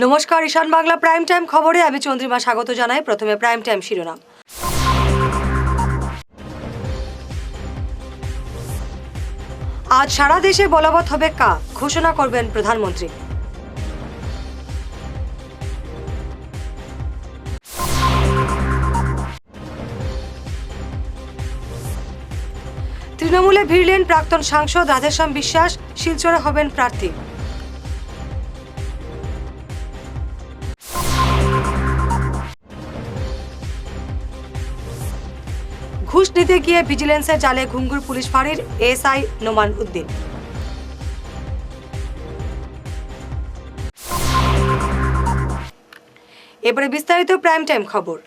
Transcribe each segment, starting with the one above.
নমস্কার, ঈশান Bangla prime time খবরে আমি চন্দ্রিমা স্বাগত জানাই। প্রথমে প্রাইম টাইম শিরোনাম। আজ সারা দেশে বলবৎ হবে কা, ঘোষণা করবেন প্রধানমন্ত্রী। তৃণমূলে ভিড়লেন প্রাক্তন সাংসদ রাধেশ্যাম বিশ্বাস, শিলচরে হবেন প্রার্থী। ঘুষ নিতে গিয়ে ভিজিলেন্সের জালে ঘুঙুর পুলিশ ফাঁড়ির এএসআই নোমান উদ্দিন। এবারে বিস্তারিত প্রাইম টাইম খবর।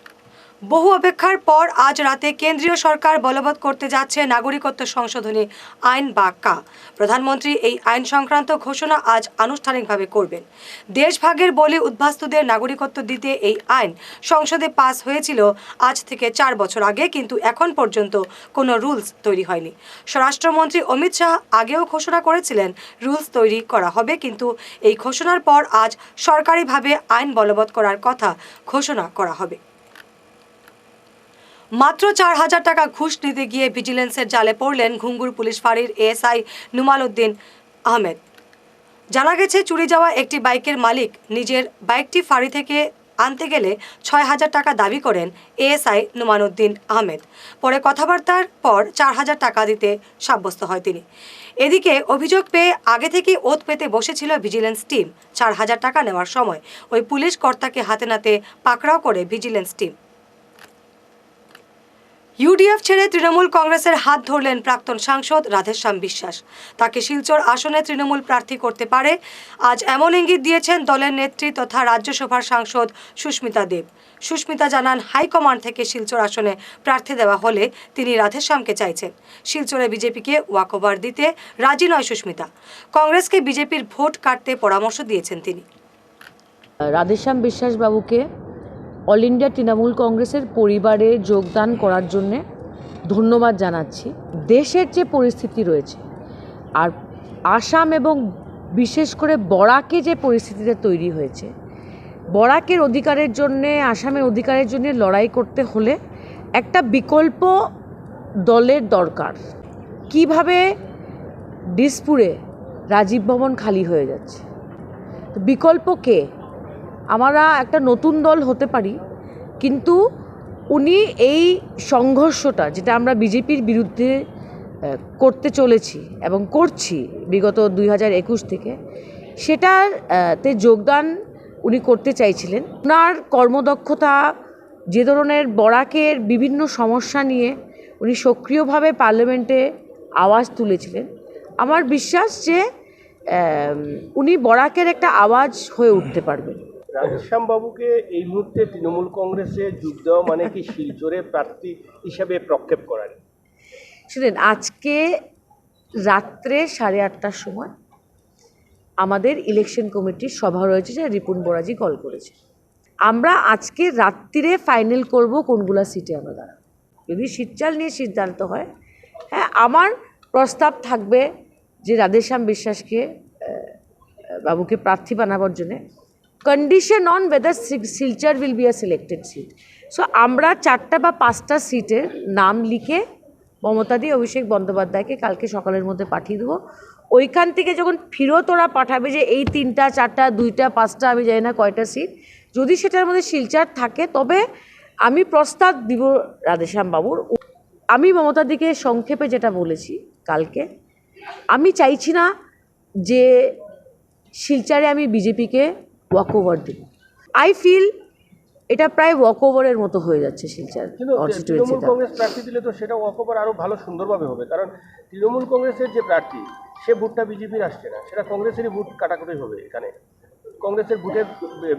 বহু অপেক্ষার পর আজ রাতে কেন্দ্রীয় সরকার বলবৎ করতে যাচ্ছে নাগরিকত্ব সংশোধনী আইন বা কা। প্রধানমন্ত্রী এই আইন সংক্রান্ত ঘোষণা আজ আনুষ্ঠানিকভাবে করবেন। দেশভাগের বলে উদ্বাস্তুদের নাগরিকত্ব দিতে এই আইন সংসদে পাস হয়েছিল আজ থেকে 4 বছর আগে, কিন্তু এখন পর্যন্ত কোনো রুলস তৈরি হয়নি। স্বরাষ্ট্রমন্ত্রী অমিত শাহ আগেও ঘোষণা করেছিলেন রুলস তৈরি করা হবে, কিন্তু এই ঘোষণার পর আজ সরকারিভাবে আইন বলবৎ করার কথা ঘোষণা করা হবে। মাত্র 4,000 টাকা ঘুষ নিতে গিয়ে ভিজিলেন্সের জালে পড়লেন ঘুঙুর পুলিশ ফাঁড়ির এএসআই নোমান উদ্দিন আহমেদ। জানা গেছে, চুরি যাওয়া একটি বাইকের মালিক নিজের বাইকটি ফাঁড়ি থেকে আনতে গেলে 6,000 টাকা দাবি করেন এএসআই নোমান উদ্দিন আহমেদ। পরে কথাবার্তার পর 4,000 টাকা দিতে সাব্যস্ত হয় তিনি। এদিকে অভিযোগ পেয়ে আগে থেকেই ওত পেতে বসেছিল ভিজিলেন্স টিম। 4,000 টাকা নেওয়ার সময় ওই পুলিশ কর্তাকে হাতে নাতে পাকড়াও করে ভিজিলেন্স টিম। ইউডিএফ ছেড়ে তৃণমূল কংগ্রেসের হাত ধরলেন প্রাক্তন সাংসদ রাধেশ্যাম বিশ্বাস। তাকে শিলচর আসনে তৃণমূল প্রার্থী করতে পারে, আজ এমন ইঙ্গিত দিয়েছেন দলের নেত্রী তথা রাজ্যসভার সাংসদ সুস্মিতা দেব। সুস্মিতা জানান, হাইকমান্ড থেকে শিলচর আসনে প্রার্থী দেওয়া হলে তিনি রাধেশ্যামকে চাইছেন। শিলচরে বিজেপিকে ওয়াকওভার দিতে রাজি নয় সুস্মিতা। কংগ্রেসকে বিজেপির ভোট কাটতে পরামর্শ দিয়েছেন তিনি। রাধেশ্যাম বিশ্বাস বাবুকে অল ইন্ডিয়া তৃণমূল কংগ্রেসের পরিবারে যোগদান করার জন্যে ধন্যবাদ জানাচ্ছি। দেশের যে পরিস্থিতি রয়েছে আর আসাম এবং বিশেষ করে বরাকে যে পরিস্থিতিটা তৈরি হয়েছে, বরাকের অধিকারের জন্যে, আসামের অধিকারের জন্যে লড়াই করতে হলে একটা বিকল্প দলের দরকার। কিভাবে দিসপুরে রাজীব ভবন খালি হয়ে যাচ্ছে, বিকল্প কে? আমরা একটা নতুন দল হতে পারি, কিন্তু উনি এই সংঘর্ষটা যেটা আমরা বিজেপির বিরুদ্ধে করতে চলেছি এবং করছি বিগত 2021 থেকে, সেটাতে যোগদান উনি করতে চাইছিলেন। ওনার কর্মদক্ষতা, যে ধরনের বরাকের বিভিন্ন সমস্যা নিয়ে উনি সক্রিয়ভাবে পার্লামেন্টে আওয়াজ তুলেছিলেন, আমার বিশ্বাস যে উনি বরাকের একটা আওয়াজ হয়ে উঠতে পারবেন। রাধেশ্যাম বাবুকে এই মুহূর্তে তৃণমূল কংগ্রেসে যোগ দেওয়া মানে কি শিলচরে প্রার্থী হিসেবে প্রক্ষেপ করার? শুনেন, আজকে রাত্রে 8:30টার সময় আমাদের ইলেকশন কমিটির সভা রয়েছে, যে রিপুন বোরাজি কল করেছে। আমরা আজকে রাত্রিরে ফাইনাল করব কোনগুলা সিটে আমরা দাঁড়াবো। যদি শীতচাল নিয়ে সিদ্ধান্ত হয়, হ্যাঁ, আমার প্রস্তাব থাকবে যে রাধেশ্যাম বিশ্বাসকে বাবুকে প্রার্থী বানাবার জন্যে, condition on whether Silchar will be a selected seat. So আমরা 4টা বা 5টা সিটের নাম লিখে মমতাদি অভিষেক বন্দ্যোপাধ্যায়কে কালকে সকালের মধ্যে পাঠিয়ে দেবো। ওইখান থেকে যখন ফিরত ওরা পাঠাবে যে এই 3টা 4টা 2টা 5টা, আমি জানি না কয়টা সিট, যদি সেটার মধ্যে শিলচর থাকে তবে আমি প্রস্তাব দিব রাধেশ্যাম বাবুর। আমি মমতাদিকে সংক্ষেপে যেটা বলেছি কালকে, আমি চাইছি না যে শিলচরে আমি বিজেপিকে ওয়াকওভার দিব। আই ফিল এটা প্রায় ওয়াকওভারের মতো হয়ে যাচ্ছে শিলচর। তৃণমূল কংগ্রেস প্রার্থী দিলে তো সেটা ওয়াকওভার আরও ভালো সুন্দরভাবে হবে, কারণ তৃণমূল কংগ্রেসের যে প্রার্থী সে ভোটটা বিজেপির আসছে না, সেটা কংগ্রেসেরই ভোট কাটাকুটি হবে। এখানে কংগ্রেসের ভোটের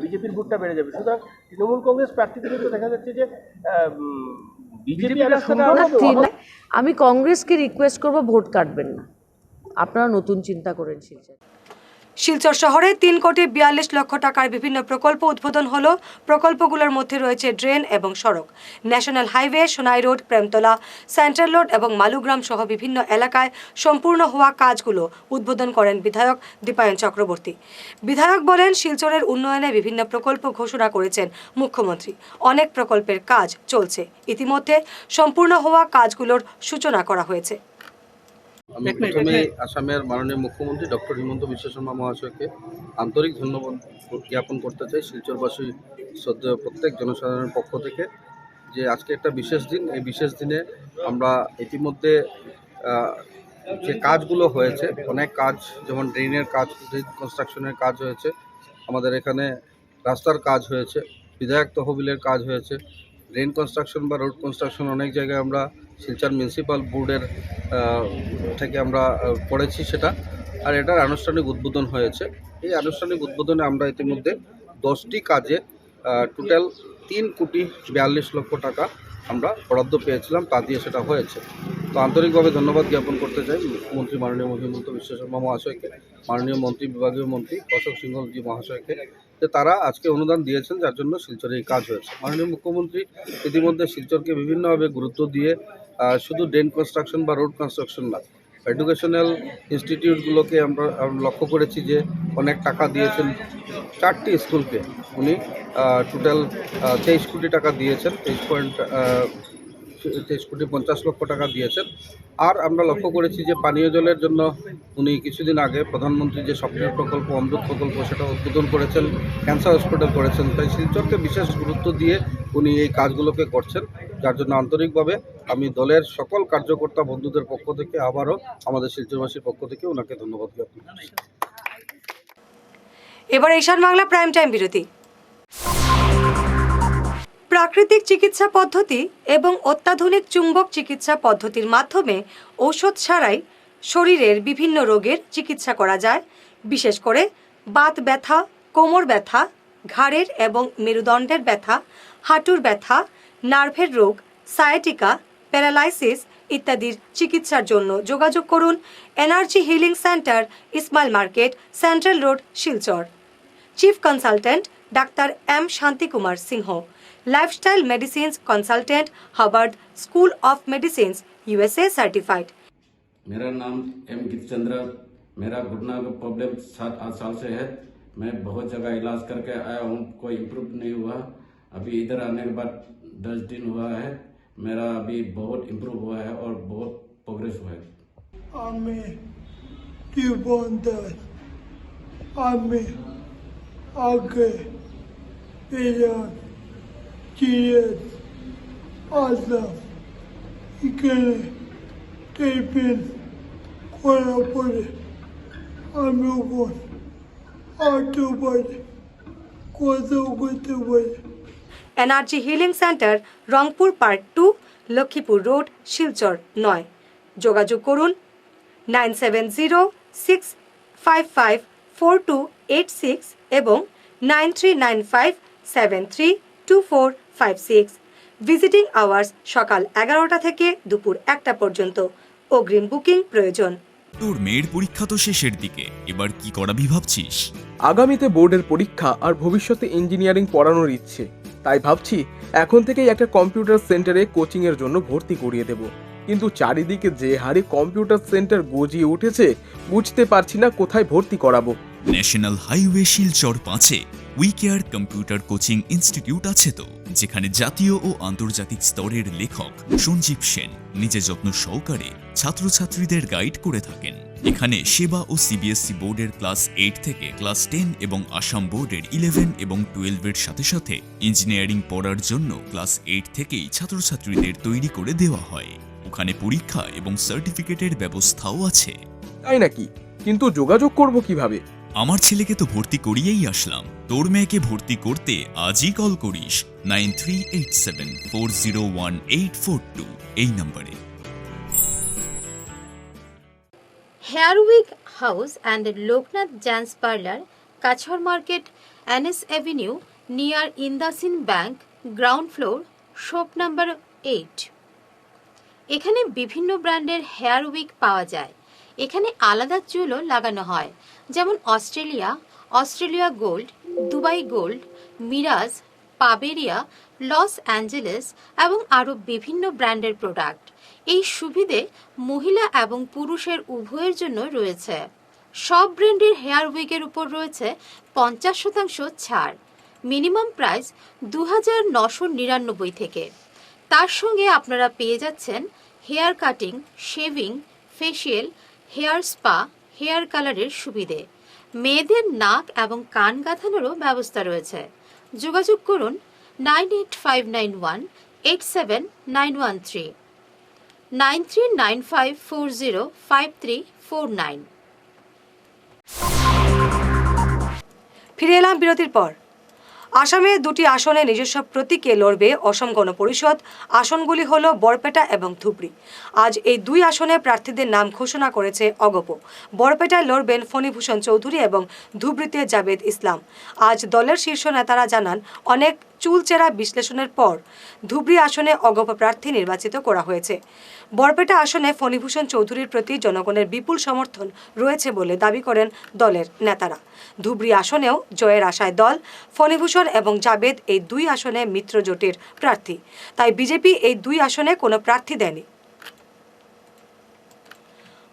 বিজেপির ভোটটা বেড়ে যাবে। সুতরাং তৃণমূল কংগ্রেস প্রার্থী দিলে তো দেখা যাচ্ছে যে বিজেপি। আমি কংগ্রেসকে রিকোয়েস্ট করবো ভোট কাটবেন না, আপনারা নতুন চিন্তা করেন শিলচর। শিলচর শহরে 3,42,00,000 টাকার বিভিন্ন প্রকল্প উদ্বোধন হলো। প্রকল্পগুলোর মধ্যে রয়েছে ড্রেন এবং সড়ক, national highway, Sonai road, Premtala, central road এবং মালুগ্রাম সহ বিভিন্ন এলাকায় সম্পূর্ণ হওয়া কাজগুলো উদ্বোধন করেন বিধায়ক দীপায়ন চক্রবর্তী। বিধায়ক বলেন, শিলচরের উন্নয়নে বিভিন্ন প্রকল্প ঘোষণা করেছেন মুখ্যমন্ত্রী। অনেক প্রকল্পের কাজ চলছে, ইতিমধ্যে সম্পূর্ণ হওয়া কাজগুলোর সূচনা করা হয়েছে। আমি প্রথমে আসামের মাননীয় মুখ্যমন্ত্রী ডক্টর হিমন্ত বিশ্ব শর্মা মহাশয়কে আন্তরিক ধন্যবাদ জ্ঞাপন করতে চাই শিলচরবাসী শ্রদ্ধেয় প্রত্যেক জনসাধারণের পক্ষ থেকে, যে আজকে একটা বিশেষ দিন। এই বিশেষ দিনে আমরা ইতিমধ্যে যে কাজগুলো হয়েছে, অনেক কাজ, যেমন ড্রেনের কাজ, ড্রেন কনস্ট্রাকশনের কাজ হয়েছে, আমাদের এখানে রাস্তার কাজ হয়েছে, বিধায়ক তহবিলের কাজ হয়েছে, ড্রেন কনস্ট্রাকশন বা রোড কনস্ট্রাকশন অনেক জায়গায় আমরা শিলচর মিউনিসিপ্যাল বোর্ডের থেকে আমরা করেছি সেটা, আর এটার আনুষ্ঠানিক উদ্বোধন হয়েছে। এই আনুষ্ঠানিক উদ্বোধনে আমরা ইতিমধ্যে 10টি কাজে টোটাল 3,42,00,000 টাকা আমরা বরাদ্দ পেয়েছিলাম, তা দিয়ে সেটা হয়েছে। তো আন্তরিকভাবে ধন্যবাদ জ্ঞাপন করতে চাই মুখ্যমন্ত্রী মাননীয় হিমন্ত বিশ্ব শর্মা মহাশয়কে, মাননীয় মন্ত্রী, বিভাগীয় মন্ত্রী অশোক সিংহলজি মহাশয়কে, যে তারা আজকে অনুদান দিয়েছেন, যার জন্য শিলচরে এই কাজ হয়েছে। মাননীয় মুখ্যমন্ত্রী ইতিমধ্যে শিলচরকে বিভিন্নভাবে গুরুত্ব দিয়ে শুধু ড্রেন কনস্ট্রাকশন বা রোড কনস্ট্রাকশন না, এডুকেশনাল ইনস্টিটিউটগুলোকে আমরা লক্ষ্য করেছি যে অনেক টাকা দিয়েছেন। 4টি স্কুলকে উনি টোটাল 23 কোটি টাকা দিয়েছেন, 23,50,00,000 টাকা দিয়েছেন। আর আমরা লক্ষ্য করেছি যে পানীয় জলের জন্য উনি কিছুদিন আগে প্রধানমন্ত্রী যে স্বপ্নের প্রকল্প, অমৃত প্রকল্প, সেটা উদ্বোধন করেছেন, ক্যান্সার হসপিটাল করেছেন। তাই শিলচরকে বিশেষ গুরুত্ব দিয়ে উনি এই কাজগুলোকে করছেন, যার জন্য আন্তরিকভাবে আমি দলের সকল কার্যকর্তা বন্ধুদের পক্ষ থেকে আবারও আমাদের শিলচরবাসীর পক্ষ থেকে ওনাকে ধন্যবাদ জ্ঞাপন করছি। এবার ঈশান বাংলা প্রাইম টাইম বিরতি। প্রাকৃতিক চিকিৎসা পদ্ধতি এবং অত্যাধুনিক চুম্বক চিকিৎসা পদ্ধতির মাধ্যমে ঔষধ ছাড়াই শরীরের বিভিন্ন রোগের চিকিৎসা করা যায়। বিশেষ করে বাত ব্যথা, কোমর ব্যথা, ঘাড়ের এবং মেরুদণ্ডের ব্যথা, হাঁটুর ব্যথা, নার্ভের রোগ, সায়াটিকা, প্যারালাইসিস ইত্যাদির চিকিৎসার জন্য যোগাযোগ করুন energy healing centre, Ismail market, central road, Silchar. Chief consultant doctor M Shanti Kumar Singh, lifestyle medicines consultant, Harvard School of Medicine, USA certified. मेरा नाम एम गितचंद्र, मेरा घुटना का प्रॉब्लम 7-8 साल से है। मैं बहुत जगह इलाज करके आया हूँ, कोई इम्प्रूव नहीं हुआ। अभी इधर आने के बाद 10 दिन हुआ है, मेरा अभी बहुत इम्प्रूव हुआ है और बहुत प्रोग्रेस हुआ है। आगे চিড়ের আলাদা এখানে ট্রিটমেন্ট করার পরে আমি ওখান হাঁটতে পারি, কথাও করতে পারি। Energy healing centre, Rangpur park 2, Lakshmipur road, Silchar 9। যোগাযোগ করুন 9706554286 এবং 9395732456। ভিজিটিং আওয়ার্স সকাল 11টা থেকে দুপুর 1টা পর্যন্ত। অগ্রিম বুকিং প্রয়োজন। তোর মেয়ের পরীক্ষা তো শেষের দিকে, এবার কি করাবি ভাবছিস? আগামীতে বোর্ডের পরীক্ষা আর ভবিষ্যতে ইঞ্জিনিয়ারিং পড়ানোর ইচ্ছে, তাই ভাবছি এখন থেকেই একটা কম্পিউটার সেন্টারে কোচিংয়ের জন্য ভর্তি করিয়ে দেব। কিন্তু চারিদিকে যে হারে কম্পিউটার সেন্টার গজিয়ে উঠেছে, বুঝতে পারছি না কোথায় ভর্তি করাবো। ন্যাশনাল হাইওয়ে শিলচর 5-এ উইকেয়ার কম্পিউটার কোচিং ইনস্টিটিউট আছে তো, যেখানে জাতীয় ও আন্তর্জাতিক স্তরের লেখক সঞ্জীব সেন নিজে যত্ন সহকারে ছাত্রছাত্রীদের গাইড করে থাকেন। এখানে সেবা ও সিবিএসসি বোর্ডের ক্লাস 8 থেকে ক্লাস 10 এবং আসাম বোর্ডের 11 এবং 12-এর সাথে সাথে ইঞ্জিনিয়ারিং পড়ার জন্য ক্লাস 8 থেকেই ছাত্রছাত্রীদের তৈরি করে দেওয়া হয়। ওখানে পরীক্ষা এবং সার্টিফিকেটের ব্যবস্থাও আছে। তাই নাকি? কিন্তু যোগাযোগ করব কিভাবে? আমার ছেলেকে তো ভর্তি করিয়েই আসলাম, তোর মেয়েকে ভর্তি করতে আজই কল করিস 9387401842 এই নম্বরে। হেয়ারউইক house and Loknath gents parlour, Cachar market, NS avenue, near IndusInd bank, ground floor, shop number 8। এখানে বিভিন্ন ব্র্যান্ডের হেয়ার উইক পাওয়া যায়। এখানে আলাদা চুলও লাগানো হয়, যেমন Australia gold, Dubai gold, Mirage, পাবেরিয়া, লস অ্যাঞ্জেলেস এবং আরও বিভিন্ন ব্র্যান্ডের প্রোডাক্ট। এই সুবিধে মহিলা এবং পুরুষের উভয়ের জন্য রয়েছে। সব ব্র্যান্ডের হেয়ার উইগের উপর রয়েছে 50% ছাড়, মিনিমাম প্রাইস 2999 থেকে। তার সঙ্গে আপনারা পেয়ে যাচ্ছেন hair cutting, shaving, facial, hair spa, hair কালারের সুবিধে। মেয়েদের নাক এবং কান গাঁথানোরও ব্যবস্থা রয়েছে। যোগাযোগ করুন 9859187913, 9395405349। ফিরে এলাম বিরতির পর। আসামে দুটি আসনে নিজস্ব প্রতীকে লড়বে অসম গণ পরিষদ। আসনগুলি হল বরপেটা এবং ধুবড়ী। আজ এই দুই আসনে প্রার্থীদের নাম ঘোষণা করেছে অগপ। বরপেটায় লড়বেন ফণীভূষণ চৌধুরী এবং ধুবড়ীতে জাবেদ ইসলাম। আজ দলের শীর্ষ নেতারা জানান, অনেক চুলচেরা বিশ্লেষণের পর ধুবড়ী আসনে অগপ প্রার্থী নির্বাচিত করা হয়েছে। বরপেটা আসনে ফণীভূষণ চৌধুরীর প্রতি জনগণের বিপুল সমর্থন রয়েছে বলে দাবি করেন দলের নেতারা। ধুবড়ী আসনেও জয়ের আশায় দল। ফণীভূষণ এবং জাবেদ এই দুই আসনে মিত্র জোটের প্রার্থী, তাই বিজেপি এই দুই আসনে কোনো প্রার্থী দেয়নি।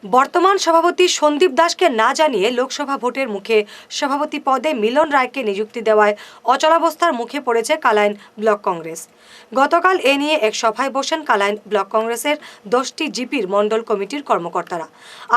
বর্তমান সভাপতি সন্দীপ দাসকে না জানিয়ে লোকসভা ভোটের মুখে সভাপতি পদে মিলন রায়কে নিযুক্তি দেওয়ায় অচলাবস্থার মুখে পড়েছে কালাইন ব্লক কংগ্রেস। গতকাল এ নিয়ে এক সভায় বসেন কালাইন ব্লক কংগ্রেসের 10টি জিপির মণ্ডল কমিটির কর্মকর্তারা।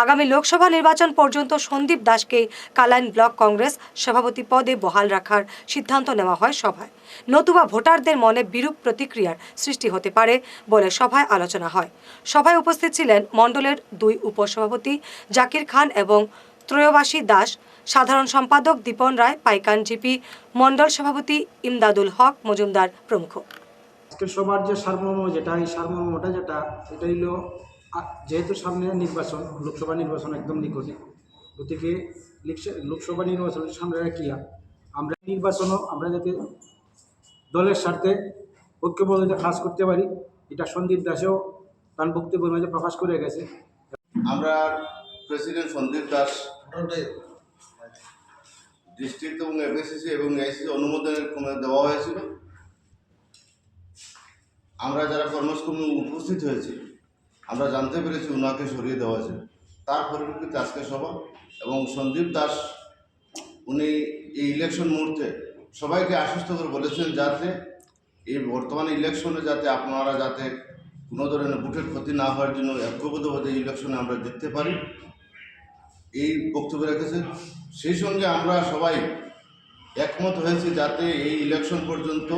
আগামী লোকসভা নির্বাচন পর্যন্ত সন্দীপ দাসকে কালাইন ব্লক কংগ্রেস সভাপতি পদে বহাল রাখার সিদ্ধান্ত নেওয়া হয় সভায়। নতুবা ভোটারদের মনে বিরূপ প্রতিক্রিয়ার সৃষ্টি হতে পারে বলে সভায় আলোচনা হয়। সভায় উপস্থিত ছিলেন মণ্ডলের 2 উপসভাপতি জাকির খান এবং ত্রয়োবাসী দাস, সাধারণ সম্পাদক দীপন রায়, পাইকান জিপি মণ্ডল সভাপতি ইমদাদুল হক মজুমদার প্রমুখ। আজকের সবার যে সারমর্ম যেটা, এই সারমর্মটা যেটা, এটা হলো যেহেতু সামনে নির্বাচন, লোকসভা নির্বাচন একদম নিকটে, গতিকে লোকসভা নির্বাচনের সামনে রাখিয়া আমরা নির্বাচনও আমরা যাতে দলের স্বার্থে ঐক্যবদ্ধতা কাজ করতে পারি, এটা সন্দীপ দাসেও তার বক্তব্যের মাঝে প্রকাশ করে গেছে। আমরা প্রেসিডেন্ট সন্দীপ দাস ডিস্ট্রিক্ট এবং এফএসসি এবং আইসিসি অনুমোদনের দেওয়া হয়েছিল। আমরা যারা কর্মসূচি উপস্থিত হয়েছি আমরা জানতে পেরেছি ওনাকে সরিয়ে দেওয়া হয়েছে। তার পরিপ্রেক্ষিতে আজকে সভা, এবং সন্দীপ দাস উনি এই ইলেকশন মুহূর্তে সবাইকে আশ্বস্ত করে বলেছেন যাতে এই বর্তমানে ইলেকশনে যাতে আপনারা যাতে কোনো ধরনের ভোটের ক্ষতি না হওয়ার জন্য ঐক্যবদ্ধভাবে ইলেকশনে আমরা দেখতে পারি, এই বক্তব্য রেখেছেন। সেই সঙ্গে আমরা সবাই একমত হয়েছি যাতে এই ইলেকশন পর্যন্ত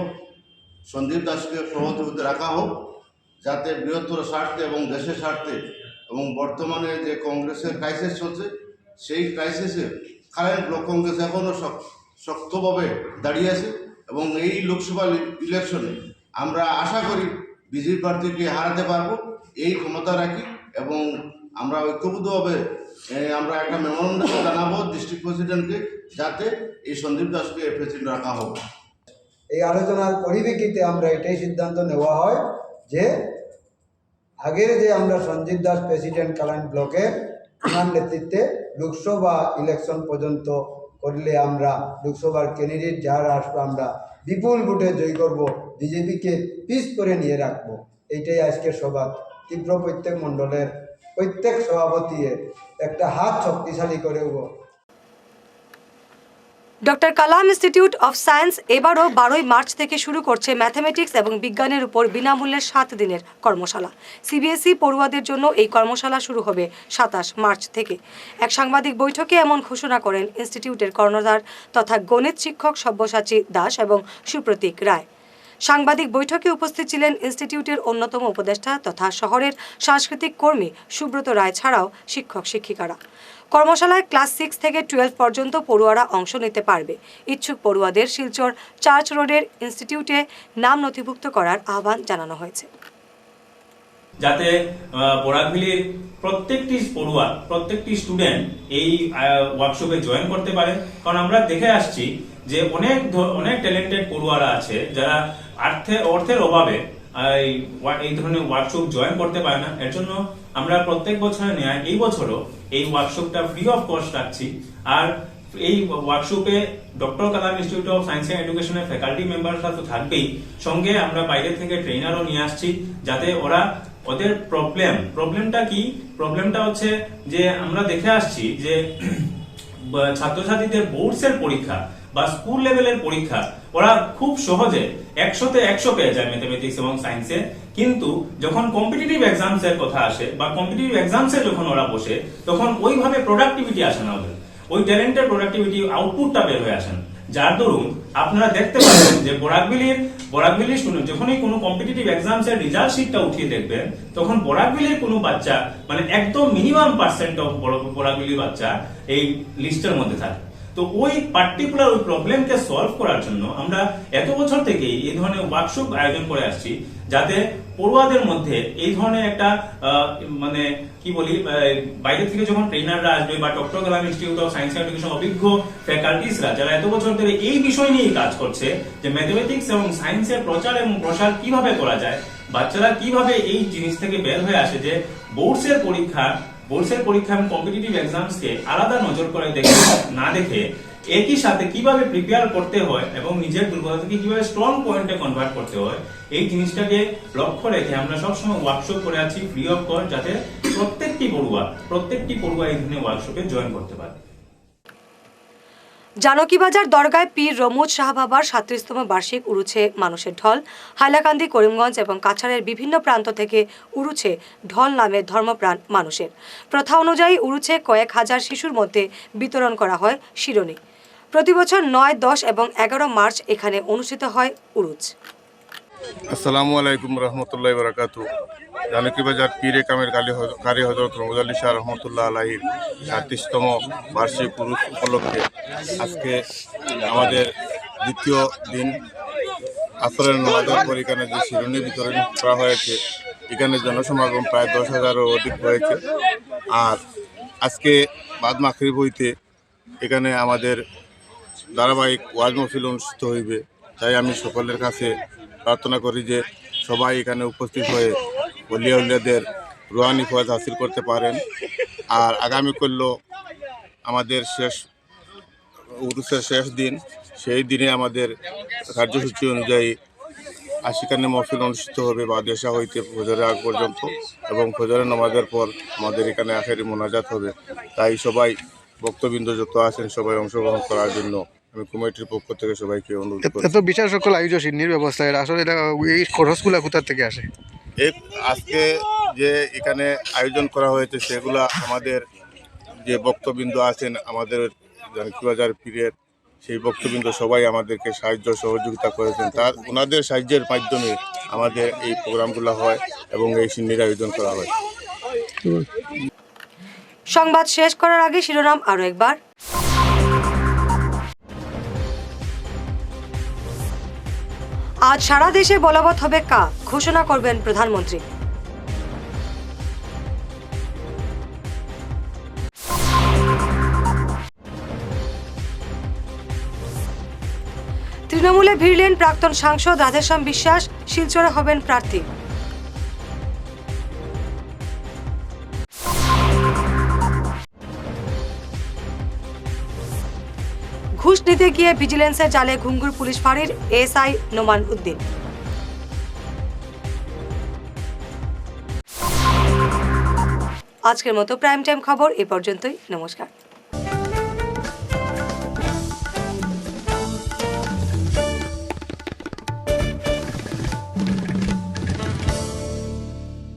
সন্দীপ দাসকে সভাপতি রাখা হোক, যাতে বৃহত্তর স্বার্থে এবং দেশের স্বার্থে এবং বর্তমানে যে কংগ্রেসের ক্রাইসিস চলছে সেই ক্রাইসিসে কালাইন ব্লক কংগ্রেস এখনও শক্তভাবে দাঁড়িয়ে আছে, এবং এই লোকসভা ইলেকশনে আমরা আশা করি বিজেপি প্রার্থীকে হারাতে পারবো এই ক্ষমতা রাখি, এবং আমরা ঐক্যবদ্ধভাবে আমরা একটা মেমোরেন্ডাম জানাবো ডিস্ট্রিক্ট প্রেসিডেন্টকে যাতে এই সন্দীপ দাসকে প্রেসিডেন্ট রাখা হোক। এই আলোচনার পরিপ্রেক্ষিতে আমরা এটাই সিদ্ধান্ত নেওয়া হয় যে আগের যে আমরা সঞ্জিত দাস প্রেসিডেন্ট কালাইন ব্লকে ওনার নেতৃত্বে লোকসভা ইলেকশন পর্যন্ত করলে আমরা লোকসভার ক্যান্ডিডেট যারা আসবে আমরা বিপুল ভোটে জয় করব, বিজেপিকে পিছ করে নিয়ে রাখবো। এইটাই আজকের সভা। তীব্র প্রত্যেক মণ্ডলের প্রত্যেক সভাপতির একটা হাত শক্তিশালী করে doctor Kalam institute of science এবারও 12ই মার্চ থেকে শুরু করছে ম্যাথামেটিক্স এবং বিজ্ঞানের উপর বিনামূল্যে 7 দিনের কর্মশালা। সিবিএসই পড়ুয়াদের জন্য এই কর্মশালা শুরু হবে 27 মার্চ থেকে। এক সাংবাদিক বৈঠকে এমন ঘোষণা করেন ইনস্টিটিউটের কর্ণধার তথা গণিত শিক্ষক সব্যসাচী দাস এবং সুপ্রতীক রায়। সাংবাদিক বৈঠকে উপস্থিত ছিলেন ইনস্টিটিউটের অন্যতম উপদেষ্টা তথা শহরের সাংস্কৃতিক কর্মী সুব্রত রায় ছাড়াও শিক্ষক শিক্ষিকারা। কর্মশালায় ক্লাস 6 থেকে 12 পর্যন্ত পড়ুয়ারা অংশ নিতে পারবে। ইচ্ছুক পড়ুয়াদের শিলচর চার্চ রোডের ইনস্টিটিউটে নাম নথিভুক্ত করার আহ্বান জানানো হয়েছে, যাতে পড়াগুলির প্রত্যেকটি পড়ুয়া প্রত্যেকটি স্টুডেন্ট এই ওয়ার্কশপে জয়েন করতে পারে। কারণ আমরা দেখে আসছি যে অনেক ট্যালেন্টেড পড়ুয়ারা আছে যারা অর্থের অভাবে এই ধরনের ওয়ার্কশপ জয়েন করতে পারে না। এর জন্য আমরা প্রত্যেক বছরে নেয় এই বছরও এই ওয়ার্কশপটা ফ্রি অফ কস্ট রাখছি। আর এই ওয়ার্কশপে doctor Kalam institute of science and এডুকেশনের ফ্যাকাল্টি মেম্বাররা তো থাকবেই, সঙ্গে আমরা বাইরে থেকে ট্রেনারও নিয়ে আসছি, যাতে ওরা ওদের প্রবলেমটা কি, প্রবলেমটা হচ্ছে যে আমরা দেখে আসছি যে ছাত্রছাত্রীদের বোর্ডসের পরীক্ষা বা স্কুল লেভেলের পরীক্ষা ওরা খুব সহজে 100-তে 100 পেয়ে যায় ম্যাথমেটিক্স এবং সায়েন্সে, কিন্তু যখন কম্পিটিটিভ এক্সামস এর কথা আসে বা কম্পিটিটিভ এক্সামসে যখন ওরা বসে তখন ওইভাবে প্রোডাক্টিভিটি আসে না, ওদের ওই ট্যালেন্টের প্রোডাক্টিভিটি আউটপুটটা বের হয়ে আসেন। যার দরুন আপনারা দেখতে পাবেন যে বরাকভ্যালির স্টুডেন্ট যখনই কোনো কম্পিটিটিভ এক্সামস এর রেজাল্ট শিটটা উঠিয়ে দেখবেন, তখন বরাকভ্যালির কোনো বাচ্চা মানে একদম মিনিমাম পার্সেন্ট অফ বরাকভ্যালির বাচ্চা এই লিস্টের মধ্যে থাকে। তো ওই পার্টিকুলার ওই প্রবলেমকে সলভ করার জন্য আমরা এত বছর থেকেই এই ধরনের ওয়ার্কশপ আয়োজন করে আসছি, যাতে পড়ুয়াদের মধ্যে এই ধরনের একটা মানে কি বলি, বাইরে থেকে যখন ট্রেনাররা আসবে বা doctor Kalam institute of science and education অভিজ্ঞ ফ্যাকাল্টিসরা যারা এত বছর ধরে এই বিষয় নিয়ে কাজ করছে যে ম্যাথমেটিক্স এবং সায়েন্সের প্রচার এবং প্রসার কিভাবে করা যায়, বাচ্চারা কিভাবে এই জিনিস থেকে বের হয়ে আসে যে বোর্ডসের পরীক্ষা এবং কম্পিটিটিভ এক্সামসকে আলাদা নজর করে না দেখে একই সাথে কিভাবে প্রিপেয়ার করতে হয় এবং নিজের দুর্বলতাকে কিভাবে স্ট্রং পয়েন্টে কনভার্ট করতে হয়, এই জিনিসটাকে লক্ষ্য রেখে আমরা সবসময় ওয়ার্কশপ করে আছি ফ্রি অফ কস্ট, যাতে প্রত্যেকটি পড়ুয়া এই ধরনের ওয়ার্কশপে জয়েন করতে পারে। জানকীবাজার দরগায় পীর রমুজ শাহ বাবার 37তম বার্ষিক উড়ুছে মানুষের ঢল। হাইলাকান্দি, করিমগঞ্জ এবং কাছাড়ের বিভিন্ন প্রান্ত থেকে উড়ুছে ঢল নামে ধর্মপ্রাণ মানুষের। প্রথা অনুযায়ী উড়ুছে কয়েক হাজার শিশুর মধ্যে বিতরণ করা হয় শিরোনি। প্রতি বছর 9, 10 এবং 11 মার্চ এখানে অনুষ্ঠিত হয় উরুজ। আসসালামু আলাইকুম রহমতুল্লাহ বারাকাতু। জানকীবাজার পীরে কামের কারি হজরত রমুজ আলী শাহ রহমতুল্লাহ আলাহির 37তম বার্ষিক উরুস উপলক্ষে আজকে আমাদের দ্বিতীয় দিন আসরের নামাজের পর এখানে যে শিরোনি বিতরণ করা হয়েছে, এখানে জনসমাগম প্রায় 10,000-এরও অধিক হয়েছে। আর আজকে বাদ মাগরিব হইতে এখানে আমাদের ধারাবাহিক ওয়াজ মাহফিল অনুষ্ঠিত হইবে। তাই আমি সকলের কাছে প্রার্থনা করি যে সবাই এখানে উপস্থিত হয়ে ওলিয়া উলিয়াদের রুহানি ফয়েজ হাসিল করতে পারেন। আর আগামী করল আমাদের উরুসের শেষ দিন, সেই দিনে আমাদের কার্যসূচি অনুযায়ী আশিকানে মহফিল অনুষ্ঠিত হবে বাদেশা হইতে ফজরের আগ পর্যন্ত, এবং ফজরের নামাজের পর আমাদের এখানে আখেরি মোনাজাত হবে। তাই সবাই ভক্তবৃন্দ যত আছেন সবাই অংশগ্রহণ করার জন্য আমি কমিটির পক্ষ থেকে সবাইকে অনুরোধ করি। এত বিশাল সকল আয়োজনের ব্যবস্থা, আসলে এই খরচগুলো কোথা থেকে আসে? এই আজকে যে এখানে আয়োজন করা হয়েছে সেগুলা আমাদের যে ভক্তবৃন্দ আছেন আমাদের জানকীবাজার পীরের, সেই ভক্তবৃন্দ সবাই আমাদেরকে সাহায্য সহযোগিতা করেছেন। তার ওনাদের সাহায্যের মাধ্যমে আমাদের এই প্রোগ্রামগুলো হয় এবং এই সিন্নির আয়োজন করা হয়। সংবাদ শেষ করার আগে শিরোনাম আরো একবার। আজ সারা দেশে বলবৎ হবে কা, ঘোষণা করবেন প্রধানমন্ত্রী। তৃণমূলে ভিড়লেন প্রাক্তন সাংসদ রাধেশ্যাম বিশ্বাস, শিলচরে হবেন প্রার্থী। ঘুষ নিতে গিয়ে ভিজিলেন্সের জালে ঘুঙুর পুলিশ ফাঁড়ির এসআই নোমান উদ্দিন। আজকের মতো প্রাইম টাইম খবর এ পর্যন্তই। নমস্কার।